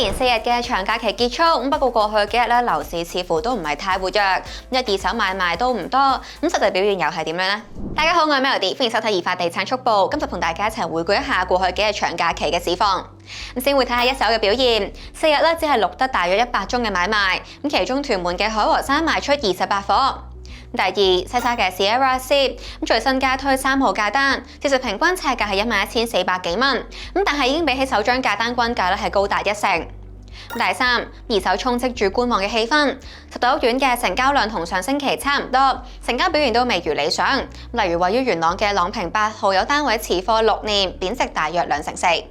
連4日嘅長假期結束，不過過去幾日咧樓市似乎都唔係太活躍，二手買賣都唔多，實際表現又係點樣呢？大家好，我係 Melody，歡迎收睇宜發地產速報。今集同大家一齊回顧一下過去幾日長假期嘅市況。先會睇下一手嘅表現，4日咧只係錄得大約100宗嘅買賣，其中屯門嘅海和山賣出28伙。第二，西沙嘅 Sierra Seed 最新加推3號價單，其實平均尺價係11,400幾蚊，但係已經比起首張價單均價咧係高達1成。第三，二手充斥住觀望嘅氣氛，實體屋苑嘅成交量同上星期差唔多，成交表現都未如理想。例如位於元朗嘅朗屏8號有單位持貨6年，貶值大約2.4%。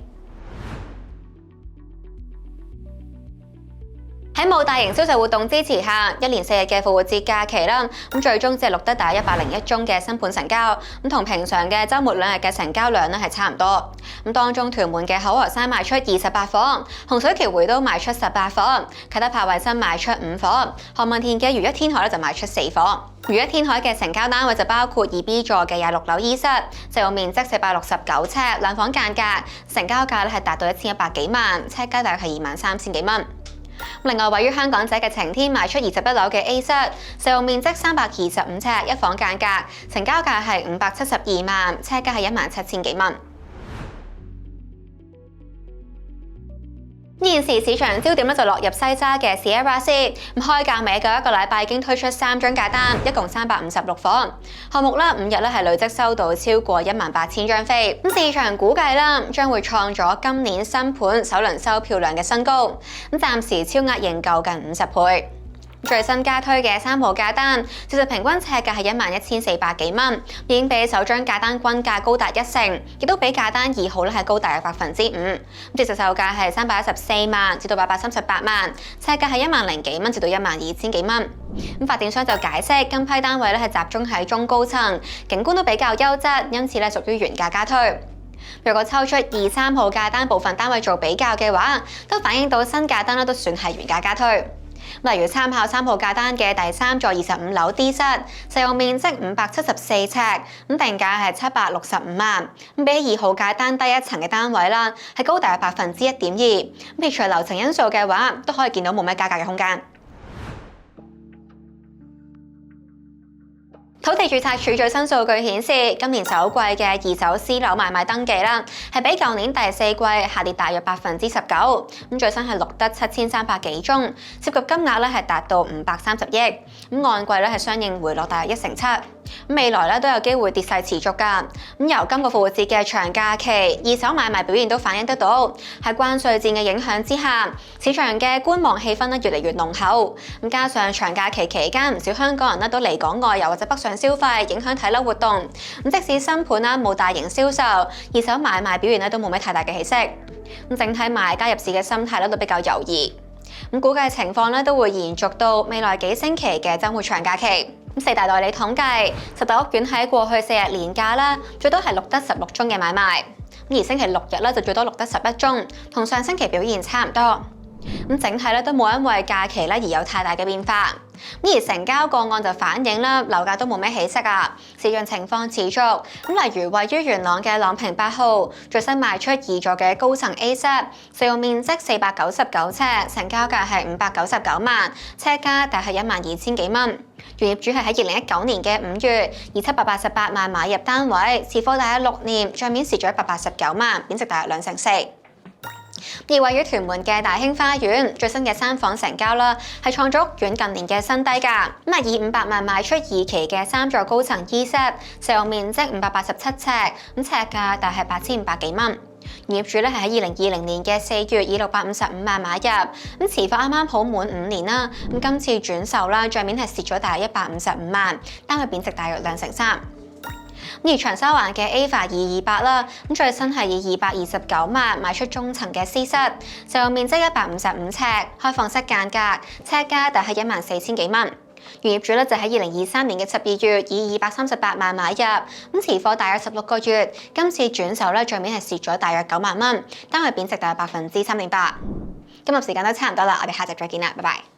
喺冇大型銷售活動支持下，一連4日嘅復活節假期啦，最終只係錄得大約101宗嘅新盤成交，同平常嘅週末2日嘅成交量咧係差唔多。當中屯門嘅海和山賣出28伙，洪水橋回都賣出18伙，啟德柏慧新賣出5伙，何文田嘅如一天海就賣出4伙。如一天海嘅成交單位就包括2B 座嘅26樓醫室，實用面積469尺，2房間隔，成交價咧係達到1100幾萬，尺價大約係23,000幾蚊。另外，位於香港仔嘅晴天賣出21樓嘅 A 室，實用面積325尺，1房間隔，成交價係572萬，尺價係17,000幾蚊。現時市場焦點就落入西沙嘅 Sierra Seed，開價未夠1個禮拜已經推出3張價單，一共356伙。項目5日係累積收到超過18,000張飛，市場估計將會創咗今年新盤首輪收票量嘅新高，暫時超額認購近50倍。最新加推嘅3號價單，其實平均尺價係11,400幾蚊，已經比首張價單均價高達1成，亦都比價單2號係高大約5%。即實售價係314萬至到838萬，尺價係10000幾蚊至到12000幾蚊。發展商就解釋，今批單位係集中喺中高層，景觀都比較優質，因此屬於原價加推。若果抽出2、3號價單部分單位做比較嘅話，都反映到新價單都算係原價加推。例如參考3號價單嘅第3座25樓 D 室，實用面積574尺，定價係765萬，比起2號價單低1層嘅單位係高大約1.2%。撇除樓層因素嘅話，都可以見到冇咩加價嘅空間。土地註冊處最新數據顯示，今年首季嘅二手私樓買賣登記係比舊年第4季下跌大約19%。最新係錄得7300幾宗，涉及金額係達到530億。按季係相應回落大約7%。未來都有機會跌勢持續㗎。由今個復活節嘅長假期，二手買賣表現都反映得到，喺關稅戰嘅影響之下，市場嘅觀望氣氛越嚟越濃厚。加上長假期期間，唔少香港人都離港外遊或者北上消費，影響睇樓活動。即使新盤冇大型銷售，二手買賣表現都冇咩太大嘅起色。整體買家入市嘅心態都比較猶豫。估計情況都會延續到未來幾星期嘅週末長假期。4大代理統計，實體屋苑喺過去4日連假最多係錄得16宗嘅買賣，而星期6日就最多錄得11宗，同上星期表現差唔多。整體都冇因為假期而有太大嘅變化。而成交個案就反映樓價都冇咩起色啊，市場情況持續。例如位於元朗嘅朗屏8號，最新賣出2座嘅高層 A 室，實用面積499尺，成交價係599萬，尺價大係12000幾蚊。原業主係喺2019年嘅5月以788萬買入單位，持貨大約6年，帳面蝕咗189萬，貶值大約2.4%。而位於屯門嘅大興花園，最新嘅3房成交係創咗屋苑近年嘅新低價，以500萬賣出2期嘅3座高層 E 室，實用面積587尺，尺價大係8500幾蚊。業主係喺2020年嘅4月以655萬買入，持貨啱啱好滿5年啦。今次轉售帳面係蝕咗大約155萬，單位貶值大約2.3%。而長沙灣嘅 AVA 228最新係以229萬賣出中層嘅 C 室，實用面積155尺，開放式間隔，尺價大係14000幾蚊。原業主就喺2023年嘅12月以238萬買入，持貨大約16個月，今次轉售帳面係蝕咗大約9萬蚊，單位貶值大約3.8%。今日時間都差唔多啦，我哋下集再見啦，拜拜。